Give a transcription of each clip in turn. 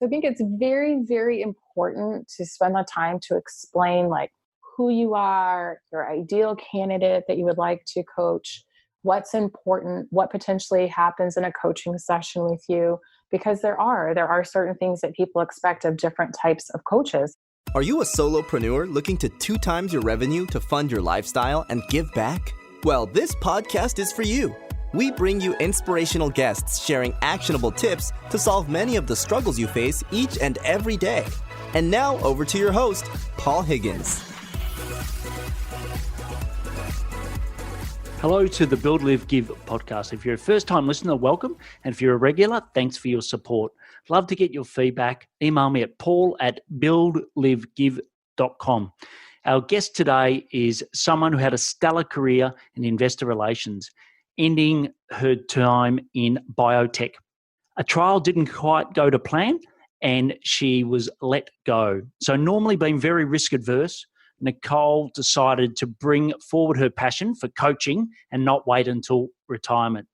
I think it's very, very important to spend the time to explain like who you are, your ideal candidate that you would like to coach, what's important, what potentially happens in a coaching session with you, because there are certain things that people expect of different types of coaches. Are you a solopreneur looking to 2 times your revenue to fund your lifestyle and give back? Well, this podcast is for you. We bring you inspirational guests sharing actionable tips to solve many of the struggles you face each and every day. And now over to your host, Paul Higgins. Hello to the Build, Live, Give podcast. If you're a first-time listener, welcome. And if you're a regular, thanks for your support. Love to get your feedback. Email me at paul@buildlivegive.com. Our guest today is someone who had a stellar career in investor relations, ending her time in biotech. A trial didn't quite go to plan and she was let go. So normally being very risk adverse, Nicole decided to bring forward her passion for coaching and not wait until retirement.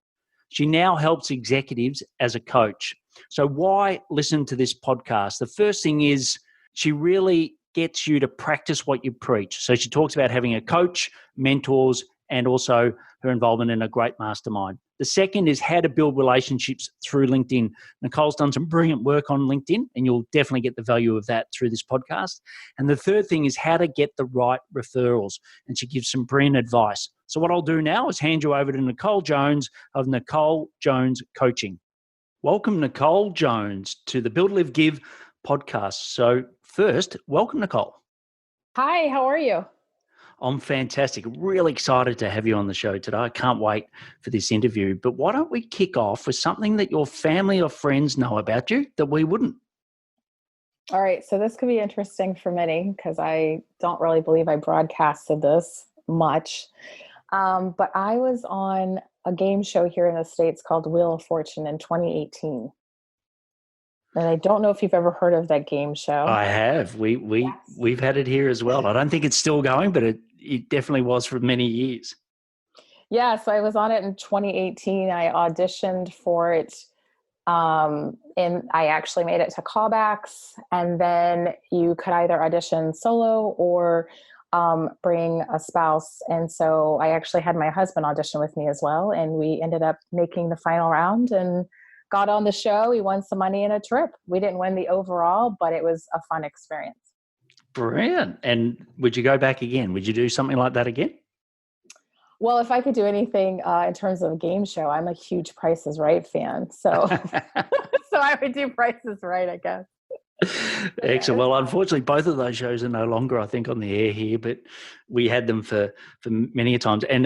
She now helps executives as a coach. So why listen to this podcast? The first thing is she really gets you to practice what you preach. So she talks about having a coach, mentors, and also her involvement in a great mastermind. The second is how to build relationships through LinkedIn. Nicole's done some brilliant work on LinkedIn, and you'll definitely get the value of that through this podcast. And the third thing is how to get the right referrals, and she gives some brilliant advice. So what I'll do now is hand you over to Nicole Jones of Nicole Jones Coaching. Welcome, Nicole Jones, to the Build, Live, Give podcast. So first, welcome, Nicole. Hi, how are you? I'm fantastic. Really excited to have you on the show today. I can't wait for this interview. But why don't we kick off with something that your family or friends know about you that we wouldn't? All right, so this could be interesting for many because I don't really believe I broadcasted this much. But I was on a game show here in the States called Wheel of Fortune in 2018. And I don't know if you've ever heard of that game show. I have. We've had it here as well. I don't think it's still going, but it definitely was for many years. Yeah, so I was on it in 2018. I auditioned for it, and I actually made it to callbacks. And then you could either audition solo or bring a spouse. And so I actually had my husband audition with me as well. And we ended up making the final round and got on the show. We won some money and a trip. We didn't win the overall, but it was a fun experience. Brilliant. And would you go back again? Would you do something like that again? Well, if I could do anything in terms of a game show, I'm a huge Price is Right fan. So, so I would do Price is Right, I guess. Excellent. Well, unfortunately, both of those shows are no longer, I think, on the air here, but we had them for many a times. And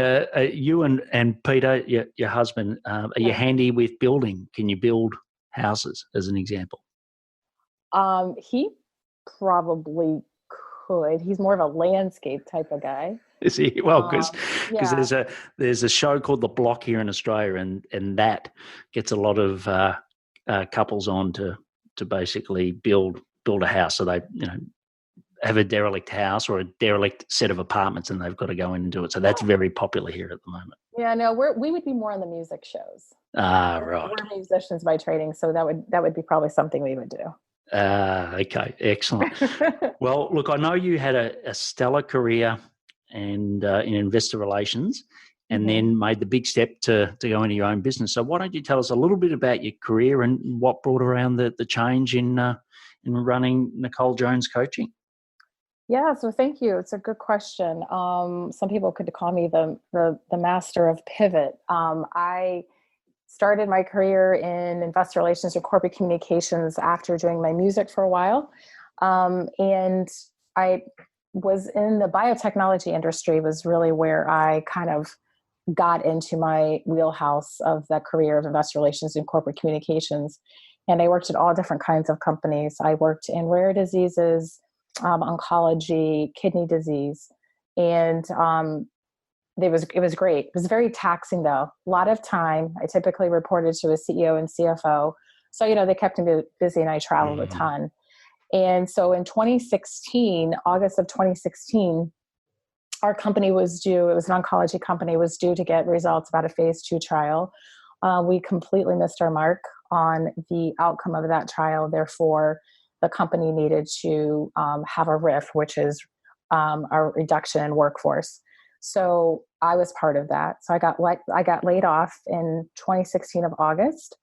you and Peter, your husband, are you handy with building? Can you build houses, as an example? He probably could. He's more of a landscape type of guy. Is he? Well, because there's a show called The Block here in Australia, and that gets a lot of couples on to basically build a house. So they, have a derelict house or a derelict set of apartments, and they've got to go in and do it. So that's very popular here at the moment. Yeah, no, we would be more on the music shows. Right. We're musicians by training, so that would be probably something we would do. Okay, excellent. Well, look, I know you had a stellar career and in investor relations, and then made the big step to go into your own business. So why don't you tell us a little bit about your career and what brought around the change in running Nicole Jones Coaching? Yeah, so thank you. It's a good question. Some people could call me the master of pivot. I started my career in investor relations and corporate communications after doing my music for a while. And I was in the biotechnology industry was really where I kind of got into my wheelhouse of that career of investor relations and corporate communications. And I worked at all different kinds of companies. I worked in rare diseases, oncology, kidney disease. And it was great. It was very taxing though. A lot of time. I typically reported to a CEO and CFO. So, they kept me busy and I traveled a ton. And so in 2016, August of 2016, our company was due, it was an oncology company, was due to get results about a phase 2 trial. We completely missed our mark on the outcome of that trial. Therefore, the company needed to have a RIF, which is a reduction in workforce. So I was part of that. So I got laid off in 2016 of August.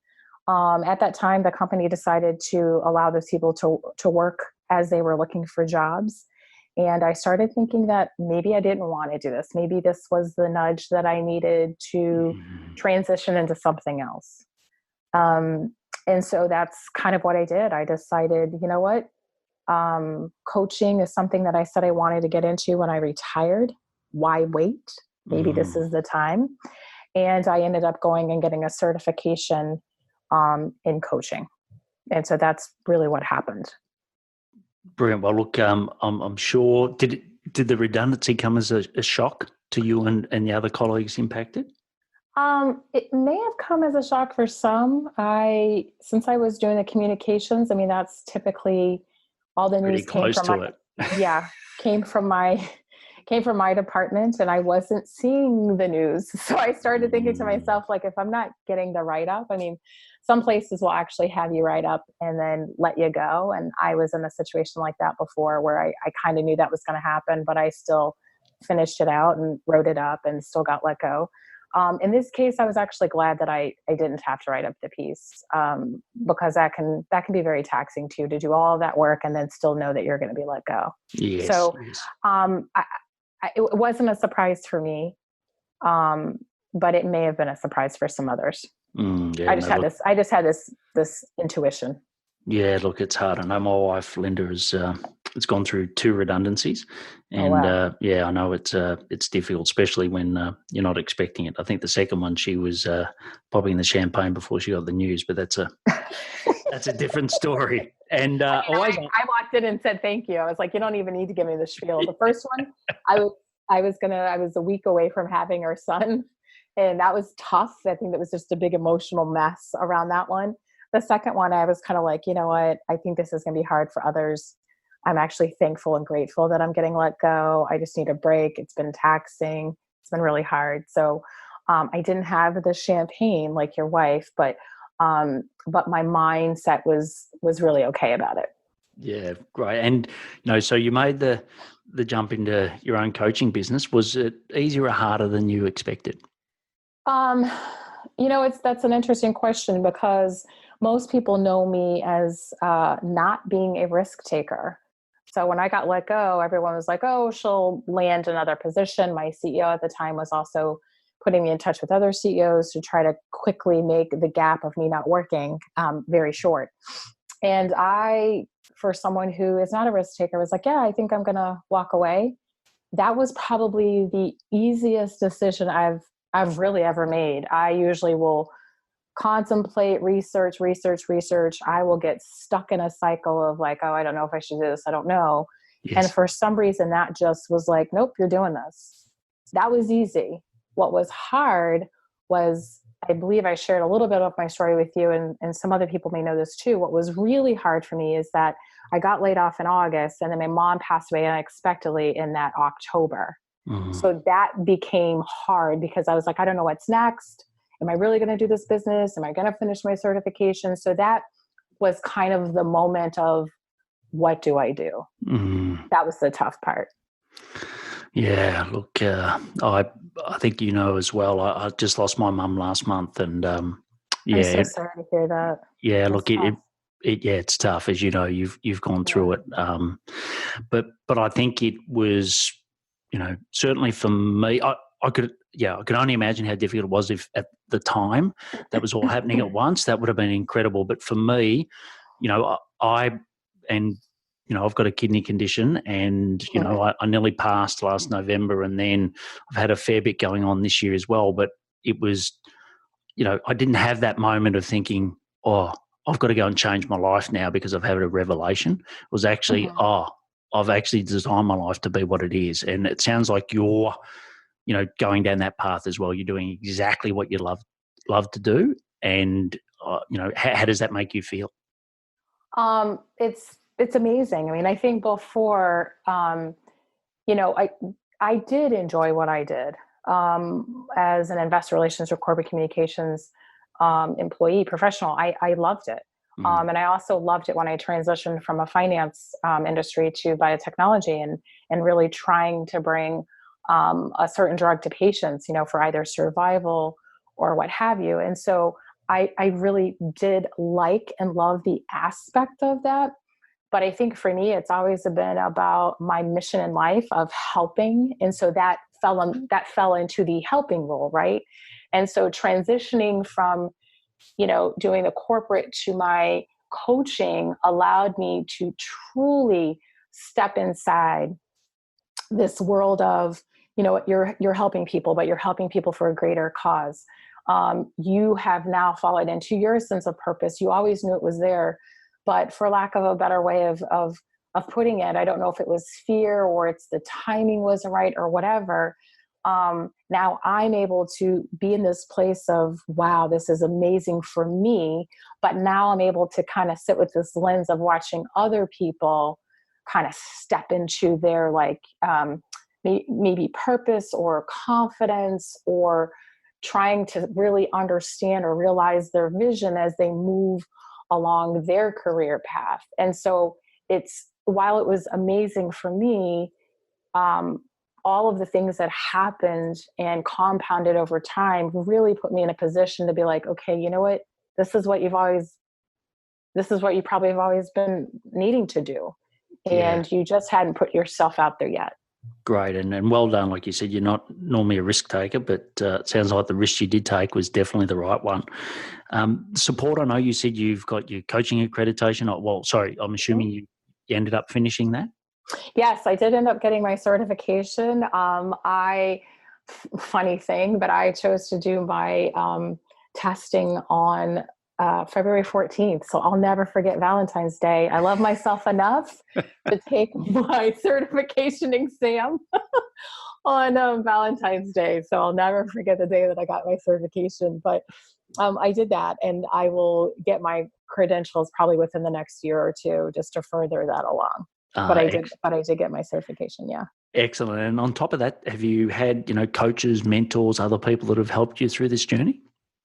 At that time, the company decided to allow those people to work as they were looking for jobs. And I started thinking that maybe I didn't want to do this. Maybe this was the nudge that I needed to transition into something else. And so that's kind of what I did. I decided, you know what? Coaching is something that I said I wanted to get into when I retired. Why wait? Maybe this is the time. And I ended up going and getting a certification in coaching. And so that's really what happened. Brilliant. Well, look, I'm sure, did the redundancy come as a shock to you and the other colleagues impacted? It may have come as a shock for some. Since I was doing the communications, I mean, that's typically all the news Pretty close to it. Yeah, came from my department, and I wasn't seeing the news. So I started thinking to myself, like, if I'm not getting the write-up, I mean, some places will actually have you write up and then let you go. And I was in a situation like that before where I kind of knew that was going to happen, but I still finished it out and wrote it up and still got let go. In this case, I was actually glad that I didn't have to write up the piece, because that can be very taxing too, to do all of that work and then still know that you're going to be let go. Yes. So yes. It wasn't a surprise for me, but it may have been a surprise for some others. I just had this intuition. Yeah, look, it's hard. I know my wife Linda has gone through 2 redundancies, and wow. I know it's difficult, especially when you're not expecting it. I think the second one she was popping the champagne before she got the news, but that's a different story. And I walked in and said thank you. I was like, you don't even need to give me the spiel. The first one, I was a week away from having our son, and that was tough. I think that was just a big emotional mess around that one. The second one, I was kind of like, you know what? I think this is going to be hard for others. I'm actually thankful and grateful that I'm getting let go. I just need a break. It's been taxing. It's been really hard. So I didn't have the champagne like your wife, but my mindset was really okay about it. Yeah, great. And so you made the jump into your own coaching business. Was it easier or harder than you expected? That's an interesting question, because most people know me as not being a risk taker. So when I got let go, everyone was like, oh, she'll land another position. My CEO at the time was also putting me in touch with other CEOs to try to quickly make the gap of me not working very short. And I, for someone who is not a risk taker, was like, yeah, I think I'm going to walk away. That was probably the easiest decision I've really ever made. I usually will contemplate, research. I will get stuck in a cycle of like, oh, I don't know if I should do this. I don't know. Yes. And for some reason that just was like, nope, you're doing this. That was easy. What was hard was, I believe I shared a little bit of my story with you, and some other people may know this too. What was really hard for me is that I got laid off in August, and then my mom passed away unexpectedly in that October. Mm-hmm. So that became hard because I was like, I don't know what's next. Am I really going to do this business? Am I going to finish my certification? So that was kind of the moment of, what do I do? Mm-hmm. That was the tough part. Yeah, look, I think as well. I just lost my mum last month, and I'm so sorry to hear that. Yeah, That's look, it's tough, as you know. You've gone through it, but I think it was, certainly for me, I could only imagine how difficult it was if at the time that was all happening at once. That would have been incredible. But for me, I've got a kidney condition, and I nearly passed last November, and then I've had a fair bit going on this year as well. But it was, I didn't have that moment of thinking, oh, I've got to go and change my life now because I've had a revelation. It was actually, I've actually designed my life to be what it is. And it sounds like you're, going down that path as well. You're doing exactly what you love to do. And, how does that make you feel? It's amazing. I mean, I think before, I did enjoy what I did as an investor relations or corporate communications. employee, professional. I loved it. And I also loved it when I transitioned from a finance industry to biotechnology and really trying to bring a certain drug to patients, for either survival or what have you. And so I really did like and love the aspect of that. But I think for me, it's always been about my mission in life of helping. And so that fell into the helping role, right? And so transitioning from doing the corporate to my coaching allowed me to truly step inside this world of, you're helping people, but you're helping people for a greater cause. You have now fallen into your sense of purpose. You always knew it was there, but for lack of a better way of putting it, I don't know if it was fear or it's the timing wasn't right or whatever. Now I'm able to be in this place of, wow, this is amazing for me. But now I'm able to kind of sit with this lens of watching other people kind of step into their maybe purpose or confidence, or trying to really understand or realize their vision as they move along their career path. And so while it was amazing for me, all of the things that happened and compounded over time really put me in a position to be like, okay, you know what? This is what you probably have always been needing to do. And you just hadn't put yourself out there yet. Great. And well done. Like you said, you're not normally a risk taker, but it sounds like the risk you did take was definitely the right one. Support, I know you said you've got your coaching accreditation. I'm assuming you ended up finishing that? Yes, I did end up getting my certification. Funny thing, but I chose to do my testing on February 14th. So I'll never forget Valentine's Day. I love myself enough to take my certification exam on Valentine's Day. So I'll never forget the day that I got my certification. But I did that, and I will get my credentials probably within the next year or two just to further that along. But I did get my certification. Yeah. Excellent. And on top of that, have you had, coaches, mentors, other people that have helped you through this journey?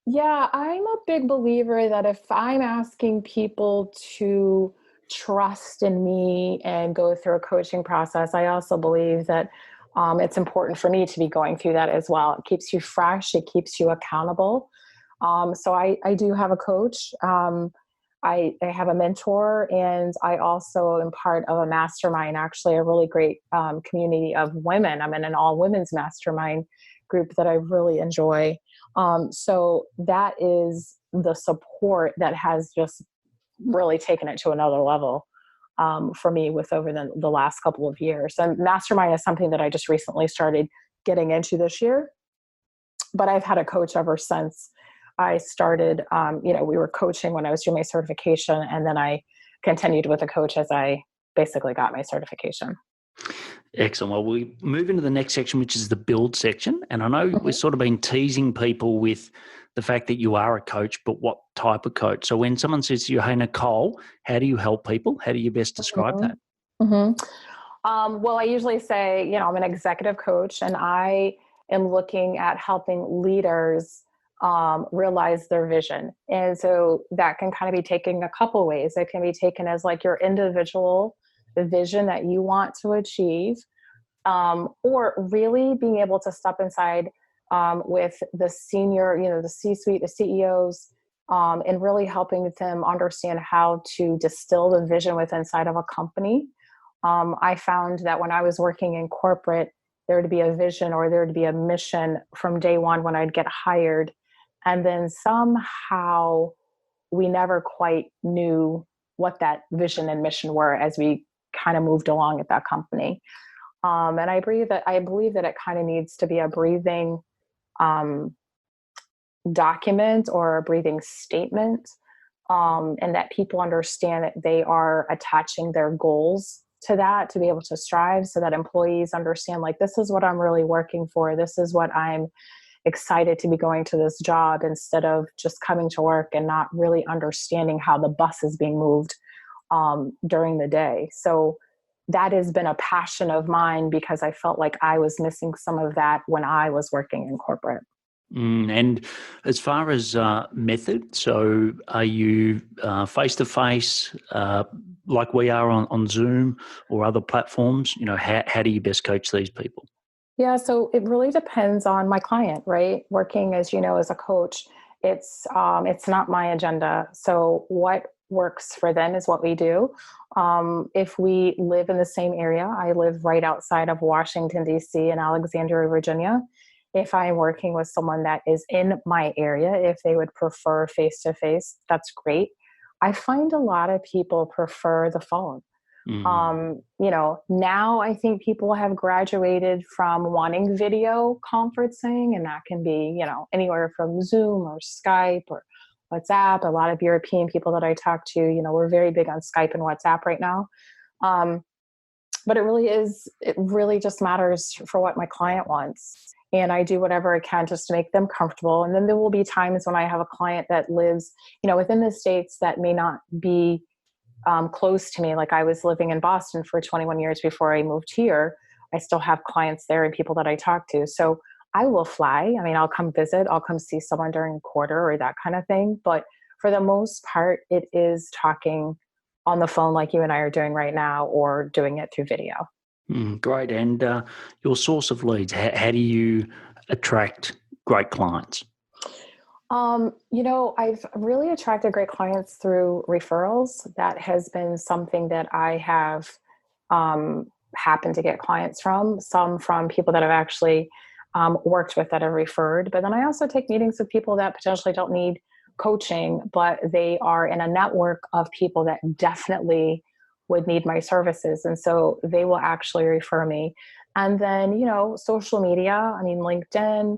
Yeah, I'm a big believer that if I'm asking people to trust in me and go through a coaching process, I also believe that it's important for me to be going through that as well. It keeps you fresh. It keeps you accountable. So I do have a coach. I have a mentor, and I also am part of a mastermind, actually a really great community of women. I'm in an all women's mastermind group that I really enjoy. So that is the support that has just really taken it to another level for me with over the last couple of years. And mastermind is something that I just recently started getting into this year, but I've had a coach ever since I started. We were coaching when I was doing my certification, and then I continued with a coach as I basically got my certification. Excellent. Well, we move into the next section, which is the build section. And I know we've sort of been teasing people with the fact that you are a coach, but what type of coach? So when someone says to you, hey, Nicole, how do you help people? How do you best describe that? Well, I usually say, I'm an executive coach, and I am looking at helping leaders realize their vision. And so that can kind of be taken a couple ways. It can be taken as like your individual vision that you want to achieve, or really being able to step inside with the senior, the C-suite, the CEOs, and really helping them understand how to distill the vision within inside of a company. I found that when I was working in corporate, there to be a vision or there to be a mission from day one when I'd get hired. And then somehow we never quite knew what that vision and mission were as we kind of moved along at that company. And I believe that it kind of needs to be a breathing document or a breathing statement, and that people understand that they are attaching their goals to that to be able to strive, so that employees understand, like, this is what I'm really working for. This is what I'm excited to be going to this job, instead of just coming to work and not really understanding how the bus is being moved during the day. So that has been a passion of mine, because I felt like I was missing some of that when I was working in corporate. And as far as method, so are you face-to-face like we are on Zoom or other platforms? How do you best coach these people? Yeah, so it really depends on my client, right? Working, as you know, as a coach, it's not my agenda. So what works for them is what we do. If we live in the same area, I live right outside of Washington, D.C. in Alexandria, Virginia. If I'm working with someone that is in my area, if they would prefer face to face, that's great. I find a lot of people prefer the phone. Mm. Now I think people have graduated from wanting video conferencing, and that can be, anywhere from Zoom or Skype or WhatsApp. A lot of European people that I talk to, we're very big on Skype and WhatsApp right now. Um, but it really just matters for what my client wants. And I do whatever I can just to make them comfortable. And then there will be times when I have a client that lives, within the States that may not be close to me. Like I was living in Boston for 21 years before I moved here. I still have clients there and people that I talk to. So I will fly. I mean, I'll come visit, I'll come see someone during a quarter or that kind of thing. But for the most part, it is talking on the phone like you and I are doing right now, or doing it through video. Great. And your source of leads, how do you attract great clients? I've really attracted great clients through referrals. That has been something that I have happened to get clients from, some from people that I've actually worked with that have referred. But then I also take meetings with people that potentially don't need coaching, but they are in a network of people that definitely would need my services. And so they will actually refer me. And then, social media, I mean, LinkedIn,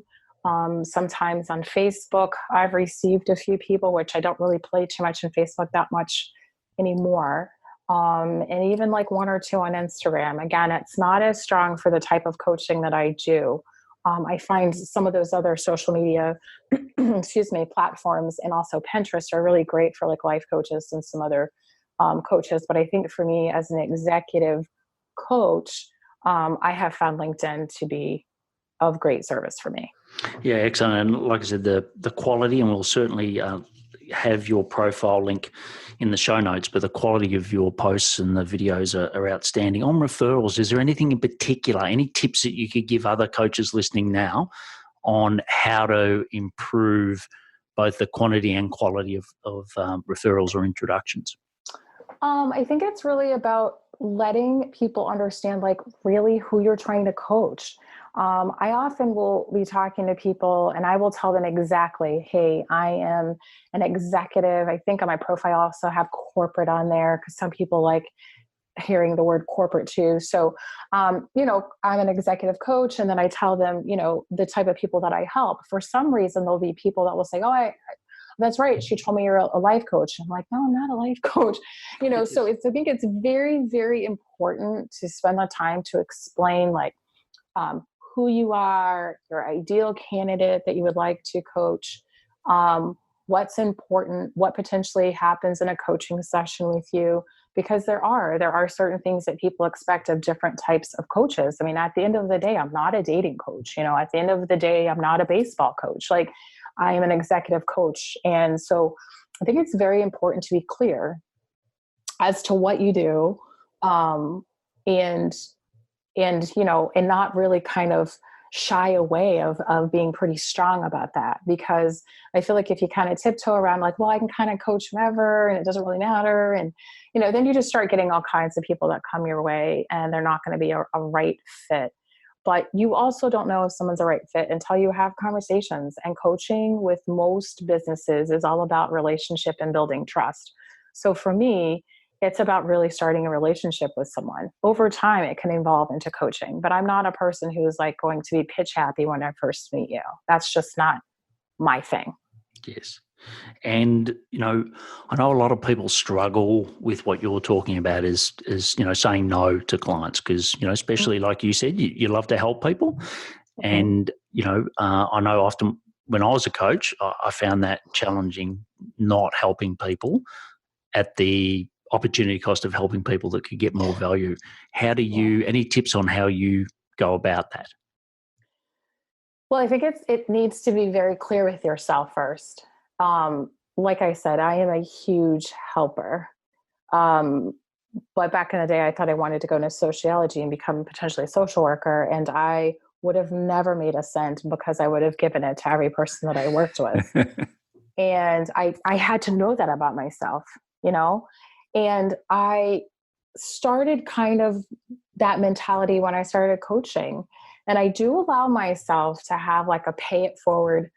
sometimes on Facebook, I've received a few people, which I don't really play too much in Facebook that much anymore. And even like one or two on Instagram. Again, it's not as strong for the type of coaching that I do. I find some of those other social media, platforms, and also Pinterest are really great for like life coaches and some other coaches. But I think for me as an executive coach, I have found LinkedIn to be of great service for me. Yeah, excellent. And like I said, the quality, and we'll certainly have your profile link in the show notes, but the quality of your posts and the videos are outstanding. On referrals, is there anything in particular, any tips that you could give other coaches listening now on how to improve both the quantity and quality of referrals or introductions? I think it's really about letting people understand like really who you're trying to coach. I often will be talking to people and I will tell them exactly, hey, I am an executive. I think on my profile I also have corporate on there because some people like hearing the word corporate too. So, I'm an executive coach, and then I tell them, the type of people that I help. For some reason, there'll be people that will say, oh, that's right, she told me you're a life coach. I'm like, no, I'm not a life coach. So I think it's very, very important to spend the time to explain like who you are, your ideal candidate that you would like to coach, what's important, what potentially happens in a coaching session with you, because there are certain things that people expect of different types of coaches. I mean, at the end of the day, I'm not a dating coach. At the end of the day, I'm not a baseball coach. Like, I am an executive coach. And so I think it's very important to be clear as to what you do, and not really kind of shy away of being pretty strong about that. Because I feel like if you kind of tiptoe around like, well, I can kind of coach whoever and it doesn't really matter. And, then you just start getting all kinds of people that come your way and they're not going to be a right fit. But you also don't know if someone's a right fit until you have conversations. And coaching with most businesses is all about relationship and building trust. So for me, it's about really starting a relationship with someone. Over time, it can evolve into coaching, but I'm not a person who's like going to be pitch happy when I first meet you. That's just not my thing. Yes. And, I know a lot of people struggle with what you're talking about is saying no to clients because, especially like you said, you love to help people. Mm-hmm. And, I know often when I was a coach, I found that challenging, not helping people at the opportunity cost of helping people that could get more value. How do you, any tips on how you go about that? Well, I think it needs to be very clear with yourself first. Like I said, I am a huge helper. Um, but back in the day, I thought I wanted to go into sociology and become potentially a social worker. And I would have never made a cent because I would have given it to every person that I worked with. And I had to know that about myself, you know? And I started kind of that mentality when I started coaching. And I do allow myself to have like a pay it forward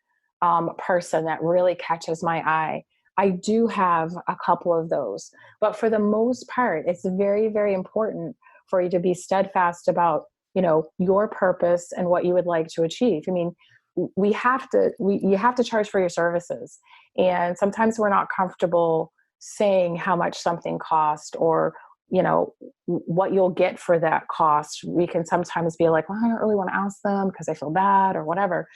person that really catches my eye. I do have a couple of those, but for the most part, it's very, very important for you to be steadfast about, your purpose and what you would like to achieve. I mean, you have to charge for your services. And sometimes we're not comfortable saying how much something costs or, what you'll get for that cost. We can sometimes be like, well, I don't really want to ask them because I feel bad or whatever.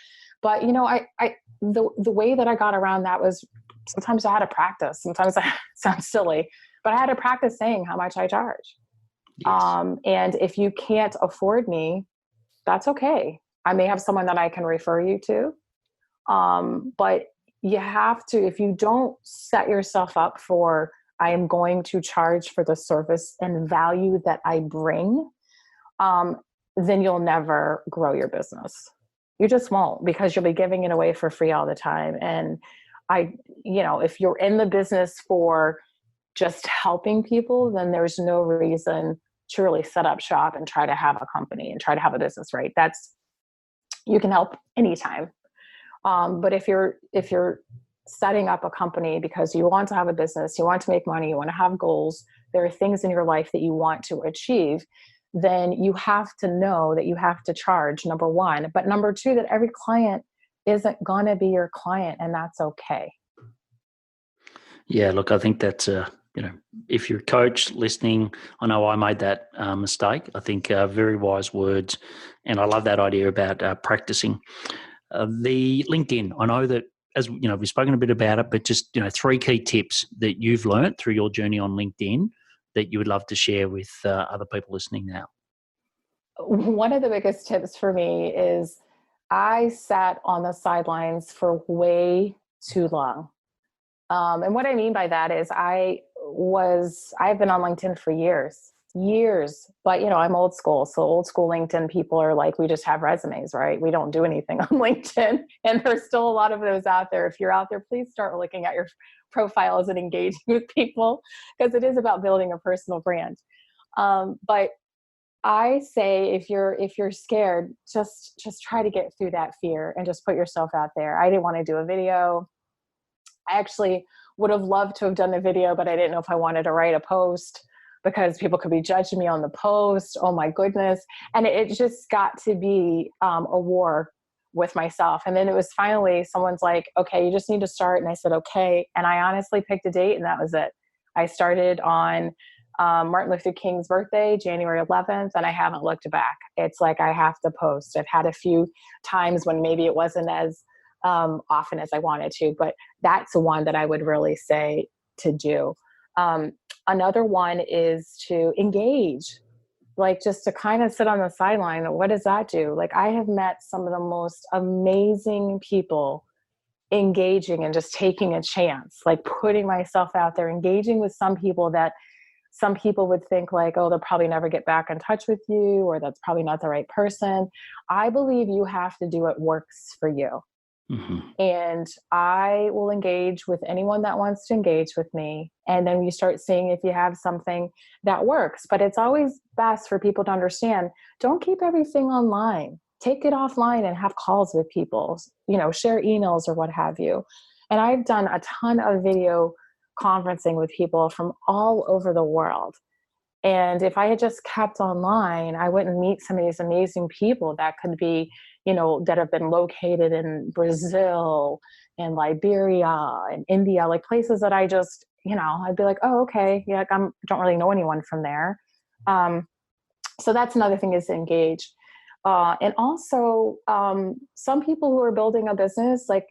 But, the way that I got around that was sometimes I had to practice. Sometimes that sounds silly, but I had to practice saying how much I charge. Yes. And if you can't afford me, that's okay. I may have someone that I can refer you to. But you have to, if you don't set yourself up for, I am going to charge for the service and value that I bring, then you'll never grow your business. You just won't, because you'll be giving it away for free all the time. And if you're in the business for just helping people, then there's no reason to really set up shop and try to have a company and try to have a business, right? You can help anytime. But if you're setting up a company because you want to have a business, you want to make money, you want to have goals, there are things in your life that you want to achieve, then you have to know that you have to charge, number one. But number two, that every client isn't going to be your client, and that's okay. Yeah, look, I think that's if you're a coach listening, I know I made that mistake. I think very wise words, and I love that idea about practicing. The LinkedIn, I know that, as we've spoken a bit about it, but just 3 key tips that you've learned through your journey on LinkedIn that you would love to share with other people listening now. One of the biggest tips for me is I sat on the sidelines for way too long. And what I mean by that is I've been on LinkedIn for years, but I'm old school. So old school LinkedIn people are like, we just have resumes, right? We don't do anything on LinkedIn. And there's still a lot of those out there. If you're out there, please start looking at your profiles and engaging with people, because it is about building a personal brand. But I say, if you're scared, just try to get through that fear and just put yourself out there. I didn't want to do a video. I actually would have loved to have done the video, but I didn't know if I wanted to write a post because people could be judging me on the post. Oh my goodness. And it just got to be a war with myself. And then it was finally, someone's like, okay, you just need to start. And I said, okay. And I honestly picked a date, and that was it. I started on Martin Luther King's birthday, January 11th, and I haven't looked back. It's like, I have to post. I've had a few times when maybe it wasn't as often as I wanted to, but that's one that I would really say to do. Another one is to engage, like just to kind of sit on the sideline. What does that do? Like, I have met some of the most amazing people engaging and just taking a chance, like putting myself out there, engaging with some people that some people would think like, oh, they'll probably never get back in touch with you, or that's probably not the right person. I believe you have to do what works for you. Mm-hmm. And I will engage with anyone that wants to engage with me. And then you start seeing if you have something that works. But it's always best for people to understand, don't keep everything online. Take it offline and have calls with people, share emails or what have you. And I've done a ton of video conferencing with people from all over the world. And if I had just kept online, I wouldn't meet some of these amazing people that could be, that have been located in Brazil and Liberia and India, like places that I just, I'd be like, oh, okay. Yeah, I don't really know anyone from there. So that's another thing, is to engage. And also some people who are building a business, like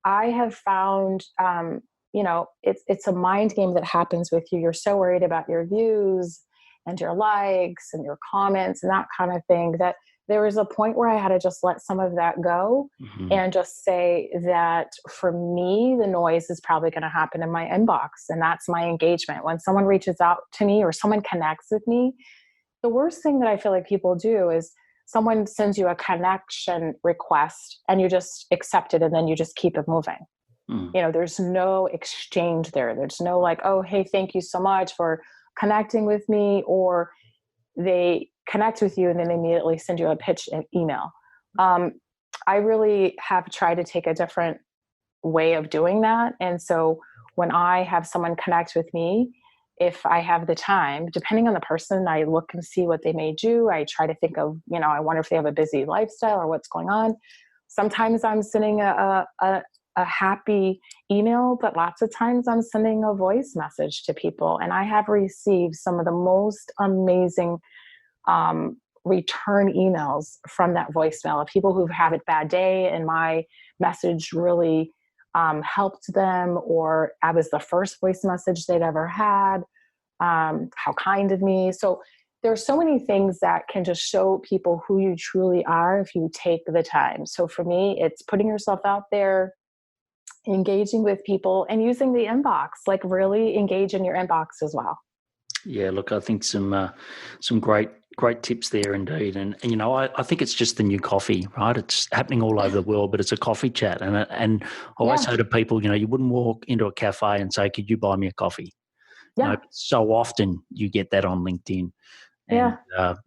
I have found, it's a mind game that happens with you. You're so worried about your views and your likes and your comments and that kind of thing, that there was a point where I had to just let some of that go and just say that for me, the noise is probably going to happen in my inbox. And that's my engagement. When someone reaches out to me or someone connects with me, the worst thing that I feel like people do is someone sends you a connection request and you just accept it and then you just keep it moving. There's no exchange there. There's no like, oh, hey, thank you so much for connecting with me. Or they connect with you and then they immediately send you a pitch email. I really have tried to take a different way of doing that. And so when I have someone connect with me, if I have the time, depending on the person, I look and see what they may do. I try to think of, I wonder if they have a busy lifestyle or what's going on. Sometimes I'm sending a happy email, but lots of times I'm sending a voice message to people. And I have received some of the most amazing return emails from that voicemail of people who've had a bad day and my message really helped them, or I was the first voice message they'd ever had, how kind of me. So there's so many things that can just show people who you truly are if you take the time. So for me, it's putting yourself out there, engaging with people, and using the inbox, like really engage in your inbox as well. Yeah, look, I think some great tips there indeed, and I think it's just the new coffee, right? It's happening all over the world, but it's a coffee chat, and I always say to people, you wouldn't walk into a cafe and say, "Could you buy me a coffee?" Yeah. So often you get that on LinkedIn. And,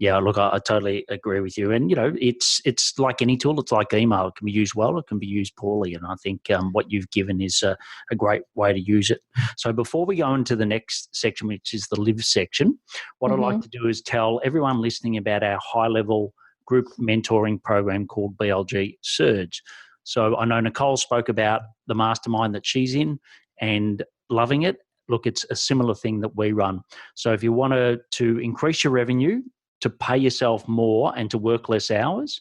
look, I totally agree with you. And, it's like any tool. It's like email. It can be used well. It can be used poorly. And I think what you've given is a great way to use it. So before we go into the next section, which is the live section, what I'd like to do is tell everyone listening about our high-level group mentoring program called BLG Surge. So I know Nicole spoke about the mastermind that she's in and loving it. Look, it's a similar thing that we run. So if you want to increase your revenue, to pay yourself more and to work less hours,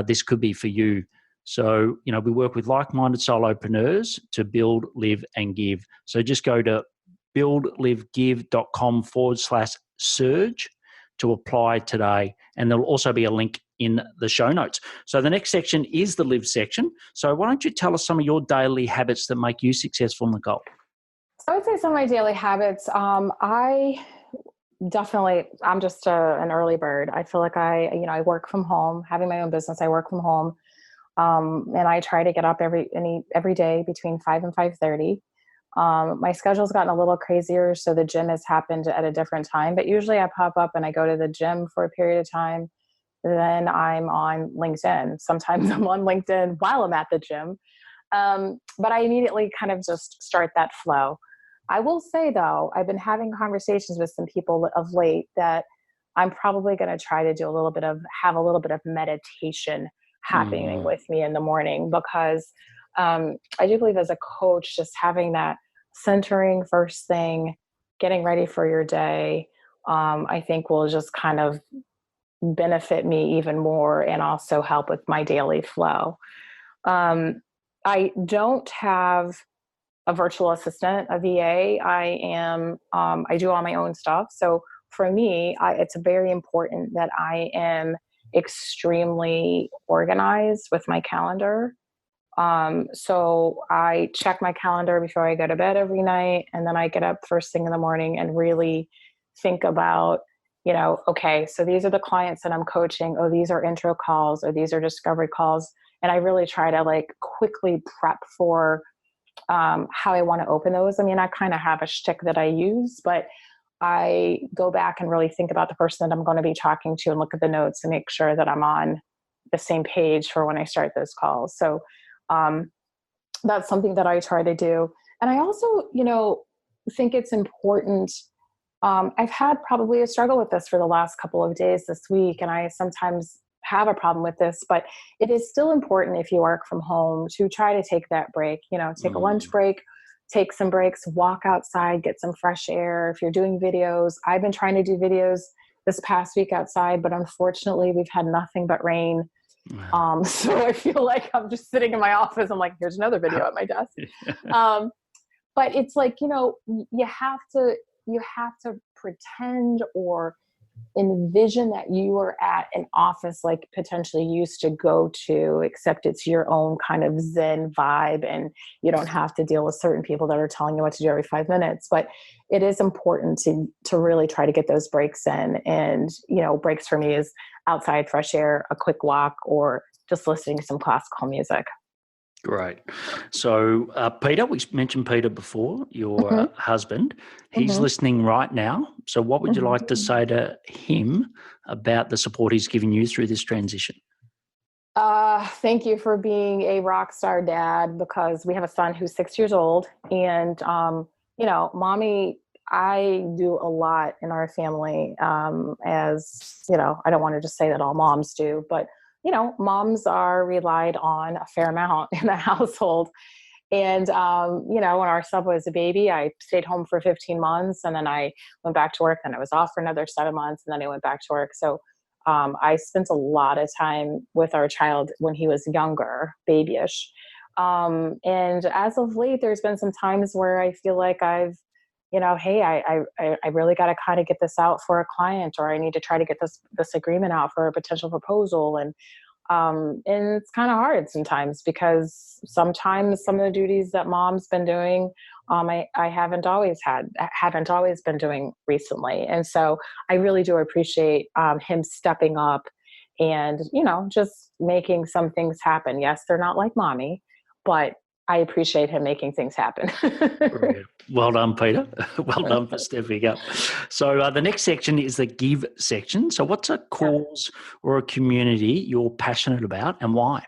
this could be for you. So, we work with like-minded solopreneurs to build, live, and give. So just go to buildlivegive.com/surge to apply today. And there'll also be a link in the show notes. So the next section is the live section. So why don't you tell us some of your daily habits that make you successful, Nicole? So I would say some of my daily habits, I'm just an early bird. I feel like I work from home, having my own business. I work from home. And I try to get up every day between 5 and 5:30. My schedule's gotten a little crazier, so the gym has happened at a different time, but usually I pop up and I go to the gym for a period of time. Then I'm on LinkedIn. Sometimes I'm on LinkedIn while I'm at the gym. But I immediately kind of just start that flow. I will say though, I've been having conversations with some people of late that I'm probably going to try to have a little bit of meditation happening with me in the morning, because I do believe as a coach, just having that centering first thing, getting ready for your day, I think will just kind of benefit me even more and also help with my daily flow. I don't have a virtual assistant, a VA. I do all my own stuff. So for me, it's very important that I am extremely organized with my calendar. So I check my calendar before I go to bed every night. And then I get up first thing in the morning and really think about, okay, so these are the clients that I'm coaching. Oh, these are intro calls, or these are discovery calls. And I really try to quickly prep for how I want to open those. I mean, I kind of have a shtick that I use, but I go back and really think about the person that I'm going to be talking to and look at the notes and make sure that I'm on the same page for when I start those calls. So that's something that I try to do. And I also, think it's important. I've had probably a struggle with this for the last couple of days this week, and I sometimes have a problem with this, but it is still important if you work from home to try to take that break, take a lunch break, take some breaks, walk outside, get some fresh air. If you're doing videos, I've been trying to do videos this past week outside, but unfortunately we've had nothing but rain. So I feel like I'm just sitting in my office. I'm like, here's another video at my desk. But it's like, you have to pretend or envision that you are at an office like potentially you used to go to, except it's your own kind of Zen vibe and you don't have to deal with certain people that are telling you what to do every 5 minutes. But it is important to really try to get those breaks in. And, breaks for me is outside, fresh air, a quick walk, or just listening to some classical music. Great. So, Peter, we mentioned Peter before, your husband. He's listening right now. So what would you like to say to him about the support he's given you through this transition? Thank you for being a rock star dad, because we have a son who's 6 years old. And, mommy, I do a lot in our family, as, I don't want to just say that all moms do, but moms are relied on a fair amount in the household. And, when our son was a baby, I stayed home for 15 months and then I went back to work, and I was off for another 7 months and then I went back to work. So, I spent a lot of time with our child when he was younger, babyish. And as of late, there's been some times where I feel like I've, hey, I really got to kind of get this out for a client, or I need to try to get this agreement out for a potential proposal. And it's kind of hard sometimes, because sometimes some of the duties that mom's been doing, I haven't always been doing recently. And so I really do appreciate him stepping up and, just making some things happen. Yes, they're not like mommy, but I appreciate him making things happen. Well done, Peter. Well done for stepping up. So the next section is the give section. So what's a cause or a community you're passionate about, and why?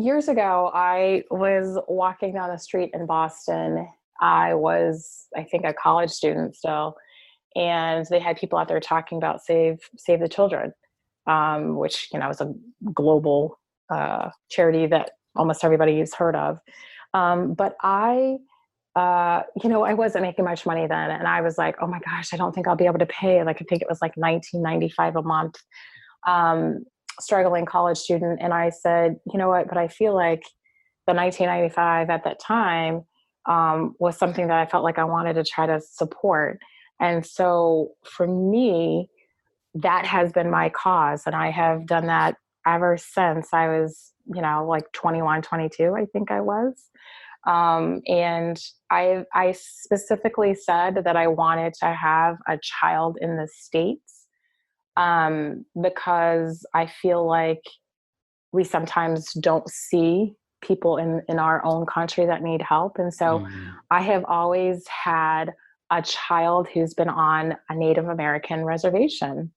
Years ago, I was walking down the street in Boston. I was, I think, a college student still, and they had people out there talking about Save the Children, which, is a global charity that almost everybody has heard of. But I wasn't making much money then. And I was like, oh my gosh, I don't think I'll be able to pay. Like, I think it was like $19.95 a month, struggling college student. And I said, you know what, but I feel like the $19.95 at that time, was something that I felt like I wanted to try to support. And so for me, that has been my cause. And I have done that ever since I was, like 21, 22, I think I was. And I specifically said that I wanted to have a child in the States, because I feel like we sometimes don't see people in our own country that need help. And so I have always had a child who's been on a Native American reservation.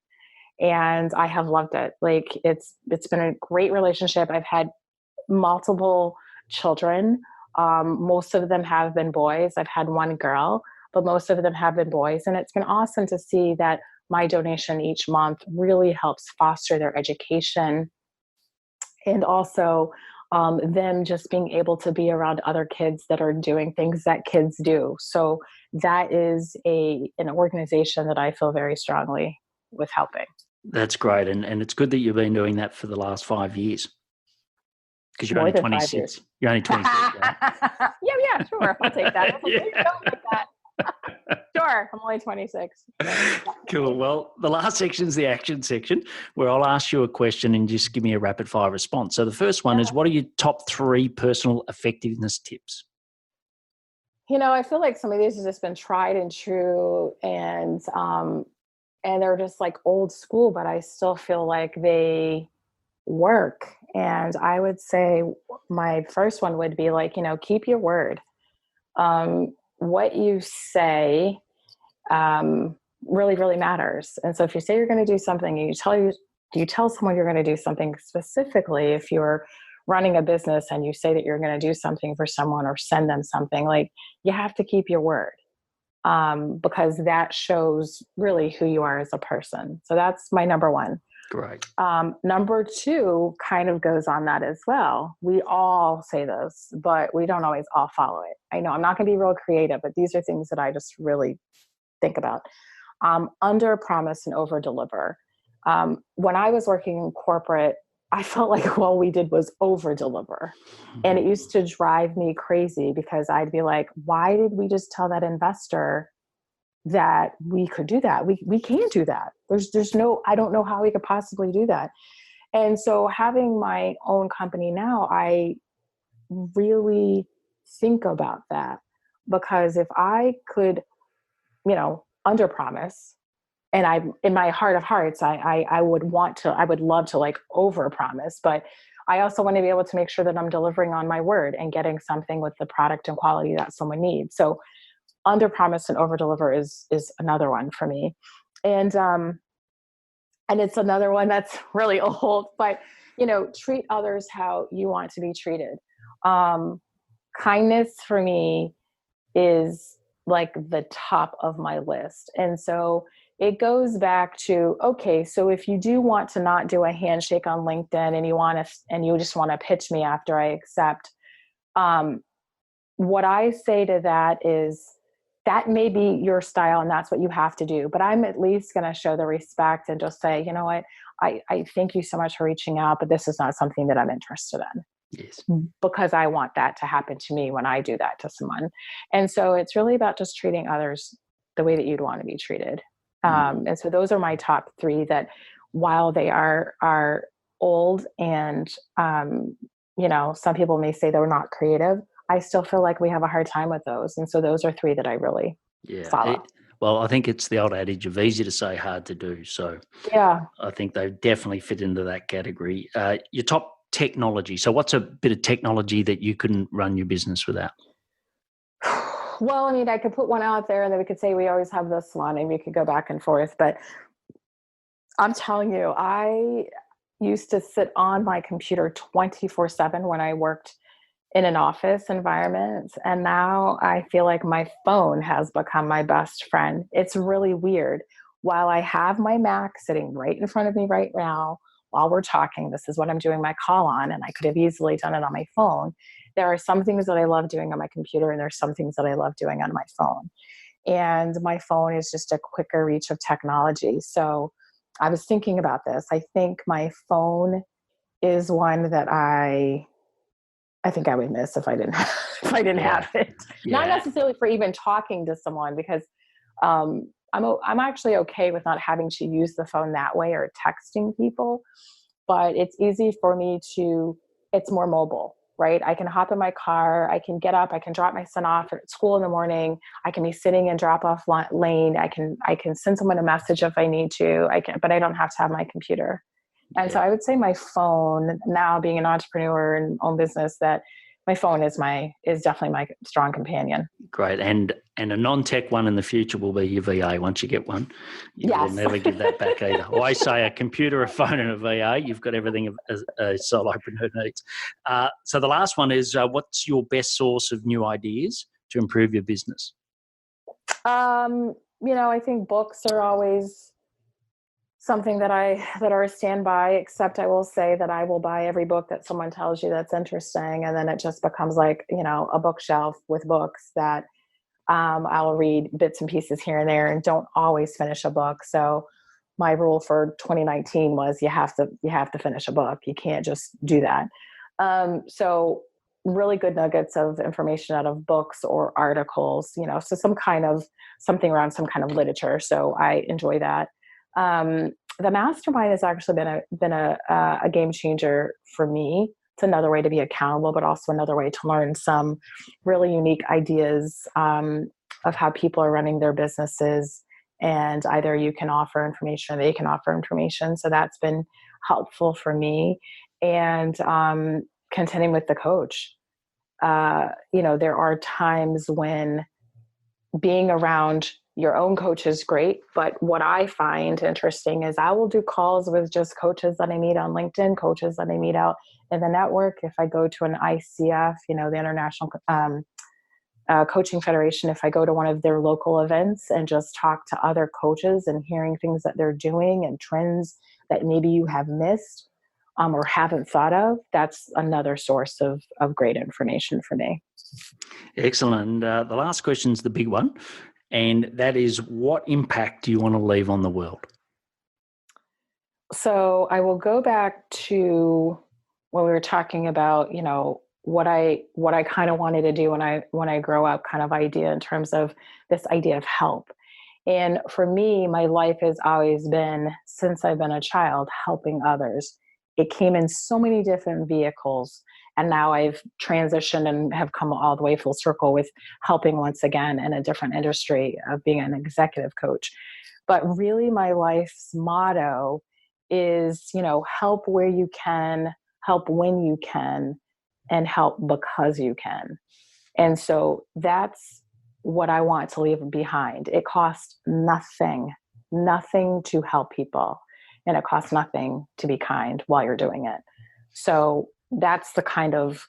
And I have loved it. Like, it's been a great relationship. I've had multiple children. Most of them have been boys. I've had one girl, but most of them have been boys. And it's been awesome to see that my donation each month really helps foster their education, and also them just being able to be around other kids that are doing things that kids do. So that is an organization that I feel very strongly with helping. That's great. And it's good that you've been doing that for the last 5 years. Because you're only 26. You're only 26, right? Yeah, sure. I'll take that. Sure, I'm only 26. Cool. Well, the last section is the action section, where I'll ask you a question and just give me a rapid fire response. So the first one is, what are your top 3 personal effectiveness tips? I feel like some of these have just been tried and true, and they're just like old school, but I still feel like they work. And I would say my first one would be like, keep your word. What you say really, really matters. And so if you say you're going to do something, and you tell someone you're going to do something, specifically if you're running a business and you say that you're going to do something for someone or send them something, like, you have to keep your word. Because that shows really who you are as a person. So that's my number one. Great. Number 2 kind of goes on that as well. We all say this, but we don't always all follow it. I know I'm not going to be real creative, but these are things that I just really think about. Under promise and over deliver. When I was working in corporate, I felt like all we did was over deliver. And it used to drive me crazy, because I'd be like, why did we just tell that investor that we could do that. We can't do that. There's no, I don't know how we could possibly do that. And so having my own company now, I really think about that, because if I could, under promise, and I, in my heart of hearts, I would love to like over promise, but I also want to be able to make sure that I'm delivering on my word and getting something with the product and quality that someone needs. So under promise and over deliver is another one for me. And it's another one that's really old, but treat others how you want to be treated. Kindness for me is like the top of my list. And so it goes back to, okay, so if you do want to not do a handshake on LinkedIn and you just want to pitch me after I accept, what I say to that is that may be your style and that's what you have to do, but I'm at least going to show the respect and just say, you know what, I thank you so much for reaching out, but this is not something that I'm interested in. Yes. Because I want that to happen to me when I do that to someone. And so it's really about just treating others the way that you'd want to be treated. And so those are my top three that, while they are old and, some people may say they're not creative, I still feel like we have a hard time with those. And so those are three that I really follow. Well, I think it's the old adage of easy to say, hard to do. So yeah, I think they definitely fit into that category. Your top technology. So what's a bit of technology that you couldn't run your business without? Well, I mean, I could put one out there and then we could say we always have this one and we could go back and forth. But I'm telling you, I used to sit on my computer 24/7 when I worked in an office environment. And now I feel like my phone has become my best friend. It's really weird. While I have my Mac sitting right in front of me right now, while we're talking, this is what I'm doing my call on, and I could have easily done it on my phone. There are some things that I love doing on my computer, and there's some things that I love doing on my phone. And my phone is just a quicker reach of technology. So I was thinking about this. I think my phone is one that I think I would miss if I didn't have it. Yeah. Not necessarily for even talking to someone, because I'm actually okay with not having to use the phone that way or texting people, but it's easy for me it's more mobile, right? I can hop in my car, I can get up, I can drop my son off at school in the morning, I can be sitting in drop off lane, I can send someone a message if I need to, but I don't have to have my computer. And so I would say my phone, now being an entrepreneur and own business, that my phone is definitely my strong companion. Great. And a non-tech one in the future will be your VA once you get one. You will never give that back either. I say a computer, a phone and a VA, you've got everything a solopreneur needs. So the last one is, what's your best source of new ideas to improve your business? I think books are always something that are a standby, except I will say that I will buy every book that someone tells you that's interesting. And then it just becomes like, a bookshelf with books that I'll read bits and pieces here and there and don't always finish a book. So my rule for 2019 was you have to finish a book. You can't just do that. So really good nuggets of information out of books or articles, so something around some kind of literature. So I enjoy that. The Mastermind has actually been a game changer for me. It's another way to be accountable, but also another way to learn some really unique ideas of how people are running their businesses. And either you can offer information or they can offer information. So that's been helpful for me. And contending with the coach. There are times when being around your own coach is great, but what I find interesting is I will do calls with just coaches that I meet on LinkedIn, coaches that I meet out in the network. If I go to an ICF, the International Coaching Federation, if I go to one of their local events and just talk to other coaches and hearing things that they're doing and trends that maybe you have missed or haven't thought of, that's another source of great information for me. Excellent. The last question is the big one. And that is, what impact do you want to leave on the world? So I will go back to when we were talking about, what I kind of wanted to do when I grow up, kind of idea in terms of this idea of help. And for me, my life has always been, since I've been a child, helping others. It came in so many different vehicles. And now I've transitioned and have come all the way full circle with helping once again in a different industry of being an executive coach. But really, my life's motto is, help where you can, help when you can, and help because you can. And so that's what I want to leave behind. It costs nothing to help people. And it costs nothing to be kind while you're doing it. So that's the kind of,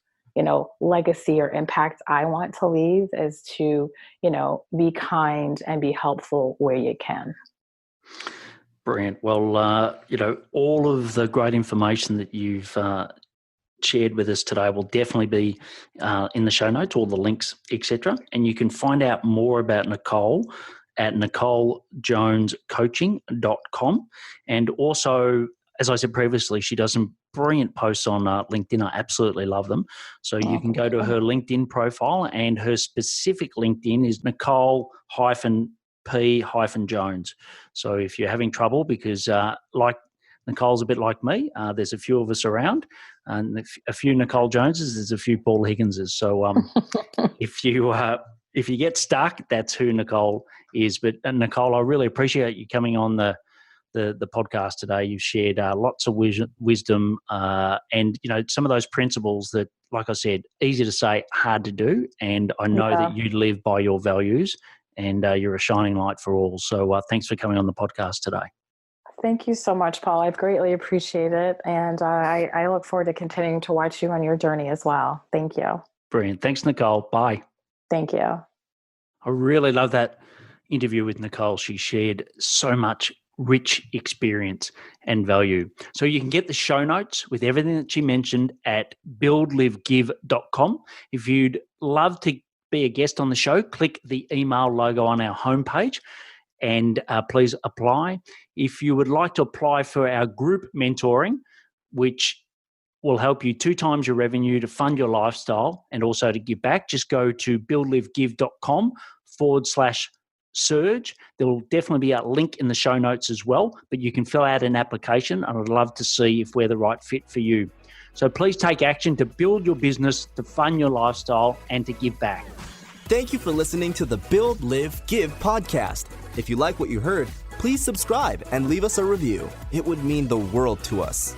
legacy or impact I want to leave, is to, be kind and be helpful where you can. Brilliant. Well, all of the great information that you've shared with us today will definitely be in the show notes, all the links, etc. And you can find out more about Nicole at NicoleJonesCoaching.com. And also, as I said previously, she does some brilliant posts on LinkedIn. I absolutely love them. So you can go to her LinkedIn profile, and her specific LinkedIn is Nicole-P-Jones. So if you're having trouble, because like Nicole's a bit like me, there's a few of us around, and a few Nicole Joneses, there's a few Paul Higginses. So if you get stuck, that's who Nicole is. But Nicole, I really appreciate you coming on the podcast today. You've shared lots of wisdom and some of those principles that, like I said, easy to say, hard to do. And I know that you live by your values, and you're a shining light for all. So thanks for coming on the podcast today. Thank you so much, Paul. I greatly appreciate it. And I look forward to continuing to watch you on your journey as well. Thank you. Brilliant. Thanks, Nicole. Bye. Thank you. I really love that interview with Nicole. She shared so much rich experience and value. So you can get the show notes with everything that she mentioned at buildlivegive.com. If you'd love to be a guest on the show, click the email logo on our homepage and please apply. If you would like to apply for our group mentoring, which will help you 2 times your revenue to fund your lifestyle and also to give back, just go to buildlivegive.com/surge. There will definitely be a link in the show notes as well, but you can fill out an application, and I'd love to see if we're the right fit for you. So please take action to build your business, to fund your lifestyle, and to give back. Thank you for listening to the Build, Live, Give podcast. If you like what you heard, please subscribe and leave us a review. It would mean the world to us.